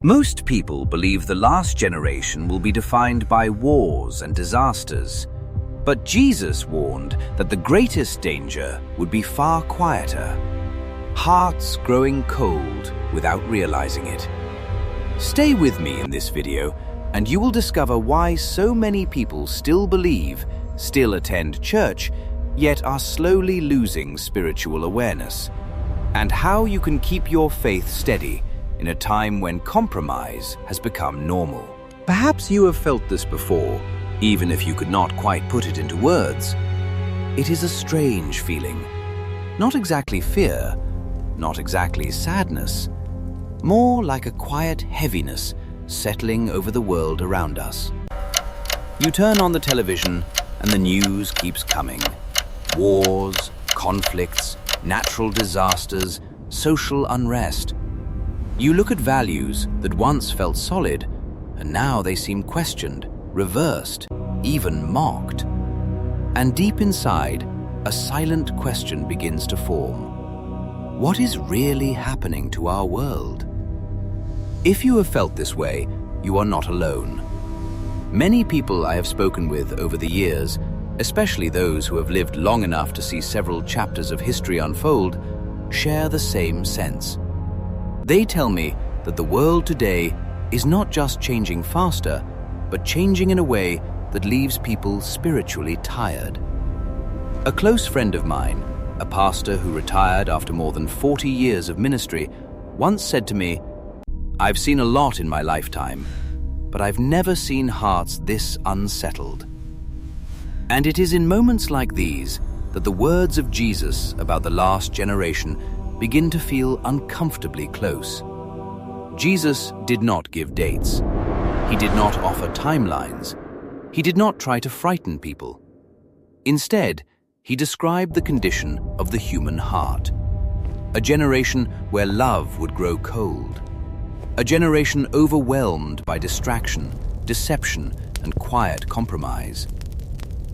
Most people believe the last generation will be defined by wars and disasters. But Jesus warned that the greatest danger would be far quieter. Hearts growing cold without realizing it. Stay with me in this video, and you will discover why so many people still believe, still attend church, yet are slowly losing spiritual awareness, and how you can keep your faith steady in a time when compromise has become normal. Perhaps you have felt this before, even if you could not quite put it into words. It is a strange feeling. Not exactly fear, not exactly sadness, more like a quiet heaviness settling over the world around us. You turn on the television and the news keeps coming. Wars, conflicts, natural disasters, social unrest. You look at values that once felt solid, and now they seem questioned, reversed, even mocked. And deep inside, a silent question begins to form. What is really happening to our world? If you have felt this way, you are not alone. Many people I have spoken with over the years, especially those who have lived long enough to see several chapters of history unfold, share the same sense. They tell me that the world today is not just changing faster, but changing in a way that leaves people spiritually tired. A close friend of mine, a pastor who retired after more than 40 years of ministry, once said to me, "I've seen a lot in my lifetime, but I've never seen hearts this unsettled." And it is in moments like these that the words of Jesus about the last generation begin to feel uncomfortably close. Jesus did not give dates. He did not offer timelines. He did not try to frighten people. Instead, he described the condition of the human heart. A generation where love would grow cold. A generation overwhelmed by distraction, deception, and quiet compromise.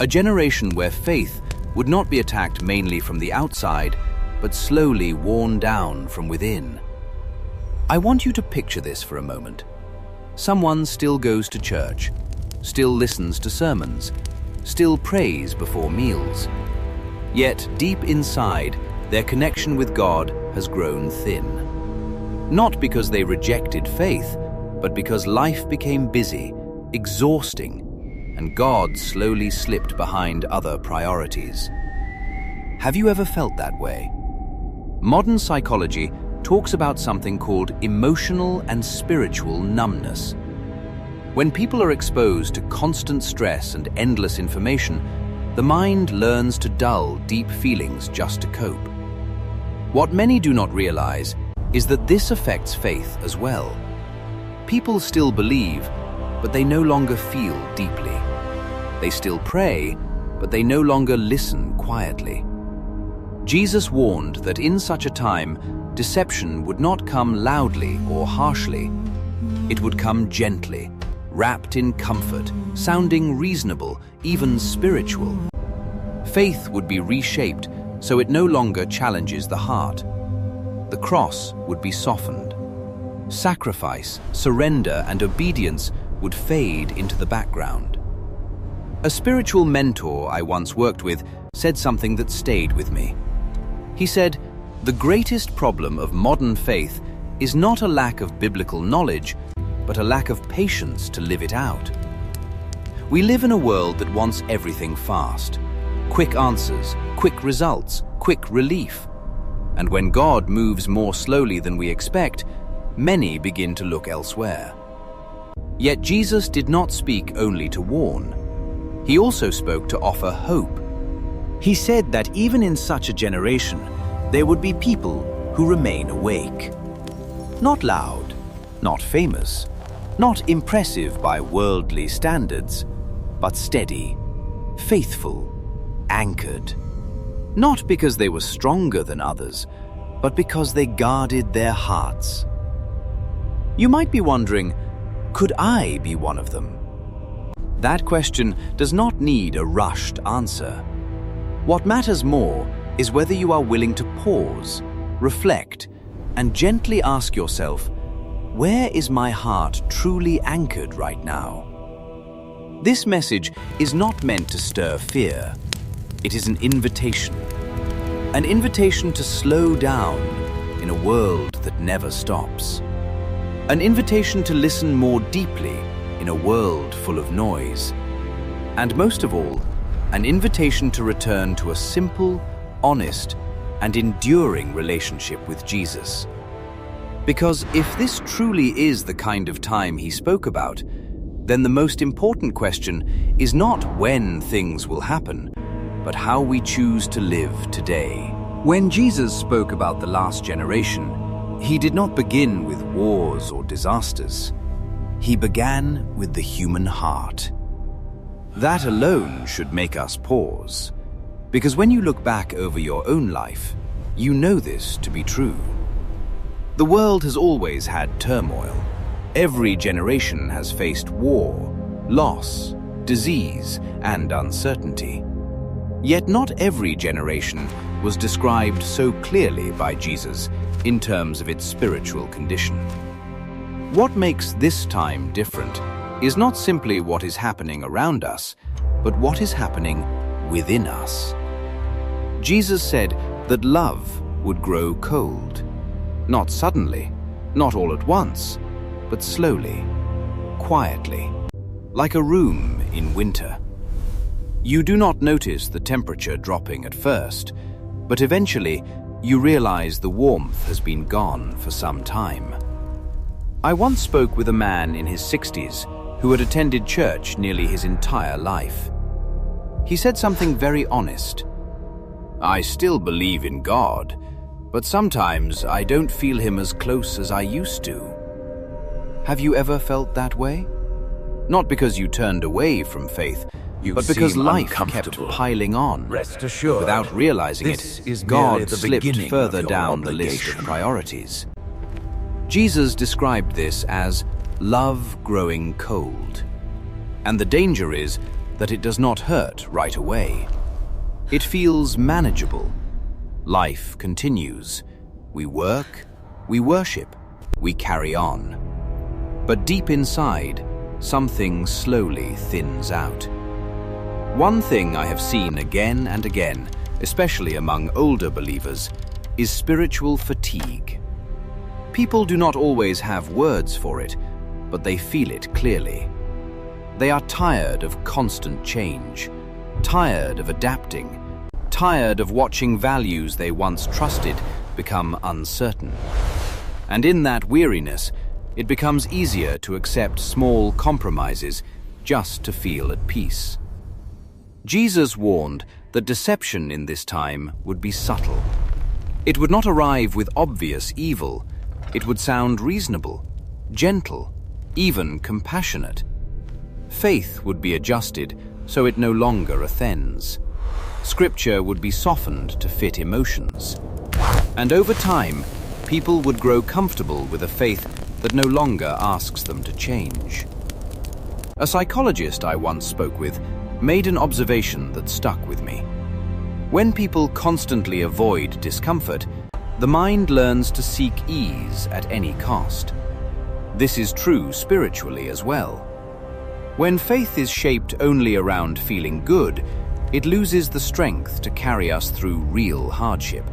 A generation where faith would not be attacked mainly from the outside, but slowly worn down from within. I want you to picture this for a moment. Someone still goes to church, still listens to sermons, still prays before meals. Yet deep inside, their connection with God has grown thin. Not because they rejected faith, but because life became busy, exhausting, and God slowly slipped behind other priorities. Have you ever felt that way? Modern psychology talks about something called emotional and spiritual numbness. When people are exposed to constant stress and endless information, the mind learns to dull deep feelings just to cope. What many do not realize is that this affects faith as well. People still believe, but they no longer feel deeply. They still pray, but they no longer listen quietly. Jesus warned that in such a time, deception would not come loudly or harshly. It would come gently, wrapped in comfort, sounding reasonable, even spiritual. Faith would be reshaped so it no longer challenges the heart. The cross would be softened. Sacrifice, surrender, and obedience would fade into the background. A spiritual mentor I once worked with said something that stayed with me. He said, "The greatest problem of modern faith is not a lack of biblical knowledge, but a lack of patience to live it out." We live in a world that wants everything fast. Quick answers, quick results, quick relief. And when God moves more slowly than we expect, many begin to look elsewhere. Yet Jesus did not speak only to warn. He also spoke to offer hope. He said that even in such a generation, there would be people who remain awake. Not loud, not famous, not impressive by worldly standards, but steady, faithful, anchored. Not because they were stronger than others, but because they guarded their hearts. You might be wondering, could I be one of them? That question does not need a rushed answer. What matters more is whether you are willing to pause, reflect, and gently ask yourself, Where is my heart truly anchored right now? This message is not meant to stir fear. It is an invitation. An invitation to slow down in a world that never stops. An invitation to listen more deeply in a world full of noise. And most of all, an invitation to return to a simple, honest, and enduring relationship with Jesus. Because if this truly is the kind of time he spoke about, then the most important question is not when things will happen, but how we choose to live today. When Jesus spoke about the last generation, he did not begin with wars or disasters. He began with the human heart. That alone should make us pause, because when you look back over your own life, you know this to be true. The world has always had turmoil. Every generation has faced war, loss, disease, and uncertainty. Yet not every generation was described so clearly by Jesus in terms of its spiritual condition. What makes this time different is not simply what is happening around us, but what is happening within us. Jesus said that love would grow cold, not suddenly, not all at once, but slowly, quietly, like a room in winter. You do not notice the temperature dropping at first, but eventually you realize the warmth has been gone for some time. I once spoke with a man in his 60s who had attended church nearly his entire life. He said something very honest. "I still believe in God, but sometimes I don't feel him as close as I used to." Have you ever felt that way? Not because you turned away from faith, but because life kept piling on. Rest assured, without realizing this it, is merely God the slipped beginning further of your down the list of obligation. priorities. Jesus described this as love growing cold. And the danger is that it does not hurt right away. It feels manageable. Life continues. We work, we worship, we carry on. But deep inside, something slowly thins out. One thing I have seen again and again, especially among older believers, is spiritual fatigue. People do not always have words for it, but they feel it clearly. They are tired of constant change, tired of adapting, tired of watching values they once trusted become uncertain. And in that weariness, it becomes easier to accept small compromises just to feel at peace. Jesus warned that deception in this time would be subtle. It would not arrive with obvious evil. It would sound reasonable, gentle, even compassionate. Faith would be adjusted so it no longer offends. Scripture would be softened to fit emotions. And over time, people would grow comfortable with a faith that no longer asks them to change. A psychologist I once spoke with made an observation that stuck with me. When people constantly avoid discomfort, the mind learns to seek ease at any cost. This is true spiritually as well. When faith is shaped only around feeling good, it loses the strength to carry us through real hardship.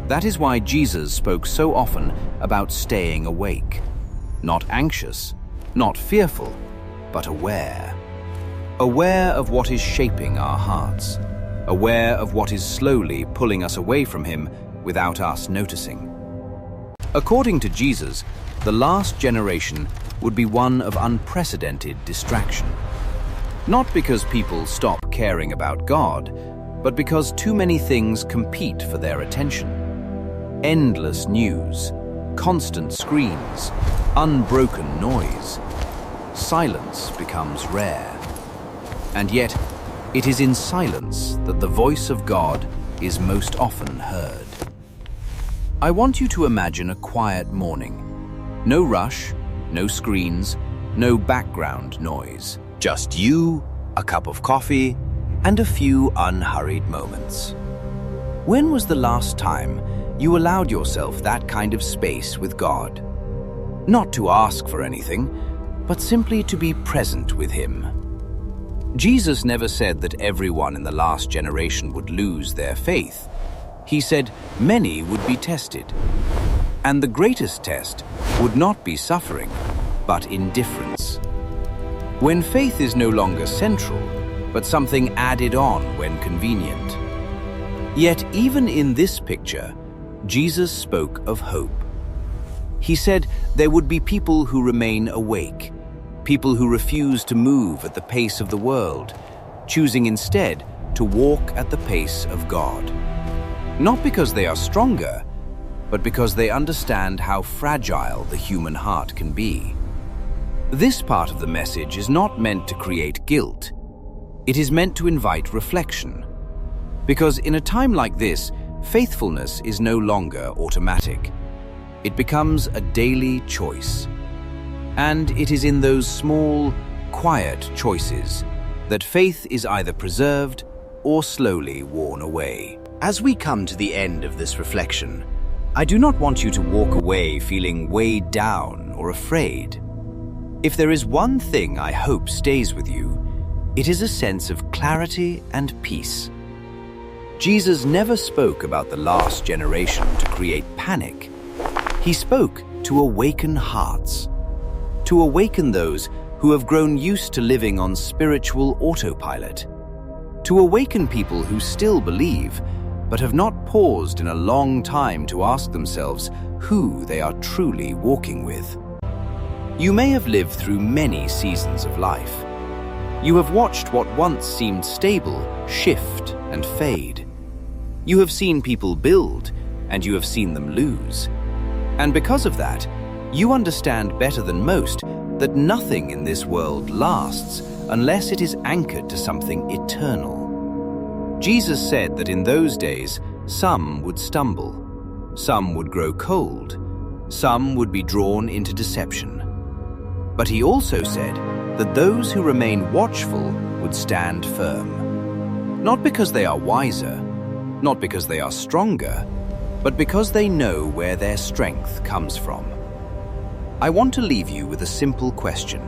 That is why Jesus spoke so often about staying awake. Not anxious, not fearful, but aware. Aware of what is shaping our hearts. Aware of what is slowly pulling us away from him without us noticing. According to Jesus, the last generation would be one of unprecedented distraction. Not because people stop caring about God, but because too many things compete for their attention. Endless news, constant screens, unbroken noise. Silence becomes rare. And yet, it is in silence that the voice of God is most often heard. I want you to imagine a quiet morning. No rush, no screens, no background noise. Just you, a cup of coffee, and a few unhurried moments. When was the last time you allowed yourself that kind of space with God? not to ask for anything, but simply to be present with him. Jesus never said that everyone in the last generation would lose their faith. He said many would be tested. And the greatest test would not be suffering, but indifference. When faith is no longer central, but something added on when convenient. Yet even in this picture, Jesus spoke of hope. He said there would be people who remain awake, people who refuse to move at the pace of the world, choosing instead to walk at the pace of God. Not because they are stronger, but because they understand how fragile the human heart can be. This part of the message is not meant to create guilt. It is meant to invite reflection. Because in a time like this, faithfulness is no longer automatic. It becomes a daily choice. And it is in those small, quiet choices that faith is either preserved or slowly worn away. As we come to the end of this reflection, I do not want you to walk away feeling weighed down or afraid. If there is one thing I hope stays with you, it is a sense of clarity and peace. Jesus never spoke about the last generation to create panic. He spoke to awaken hearts, to awaken those who have grown used to living on spiritual autopilot, to awaken people who still believe, but have not paused in a long time to ask themselves who they are truly walking with. You may have lived through many seasons of life. You have watched what once seemed stable shift and fade. You have seen people build, and you have seen them lose. And because of that, you understand better than most that nothing in this world lasts unless it is anchored to something eternal. Jesus said that in those days, some would stumble, some would grow cold, some would be drawn into deception. But he also said that those who remain watchful would stand firm. Not because they are wiser, not because they are stronger, but because they know where their strength comes from. I want to leave you with a simple question.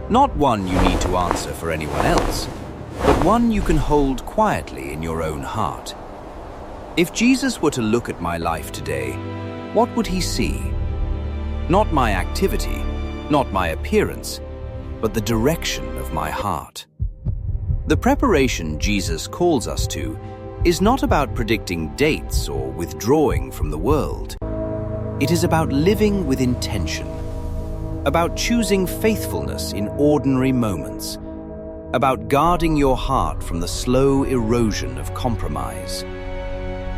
Not one you need to answer for anyone else, but one you can hold quietly in your own heart. If Jesus were to look at my life today, what would he see? Not my activity, not my appearance, but the direction of my heart. The preparation Jesus calls us to is not about predicting dates or withdrawing from the world. It is about living with intention, about choosing faithfulness in ordinary moments, about guarding your heart from the slow erosion of compromise.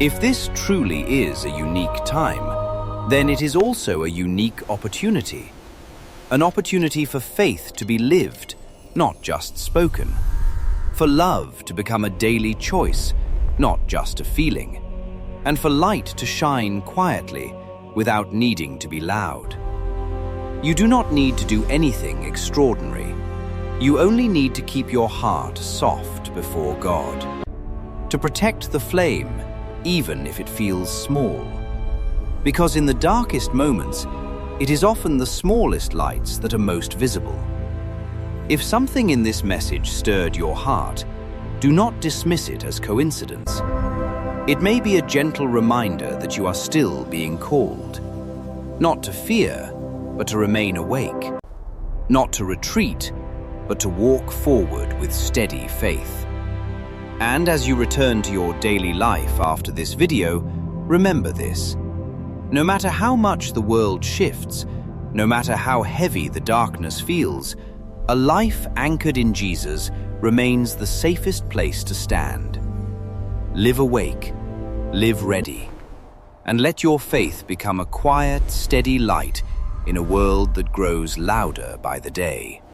If this truly is a unique time, then it is also a unique opportunity. An opportunity for faith to be lived, not just spoken. For love to become a daily choice, not just a feeling. And for light to shine quietly without needing to be loud. You do not need to do anything extraordinary. You only need to keep your heart soft before God. To protect the flame, even if it feels small. Because in the darkest moments, it is often the smallest lights that are most visible. If something in this message stirred your heart, do not dismiss it as coincidence. It may be a gentle reminder that you are still being called. Not to fear, but to remain awake. Not to retreat, but to walk forward with steady faith. And as you return to your daily life after this video, remember this. No matter how much the world shifts, no matter how heavy the darkness feels, a life anchored in Jesus remains the safest place to stand. Live awake, live ready, and let your faith become a quiet, steady light in a world that grows louder by the day.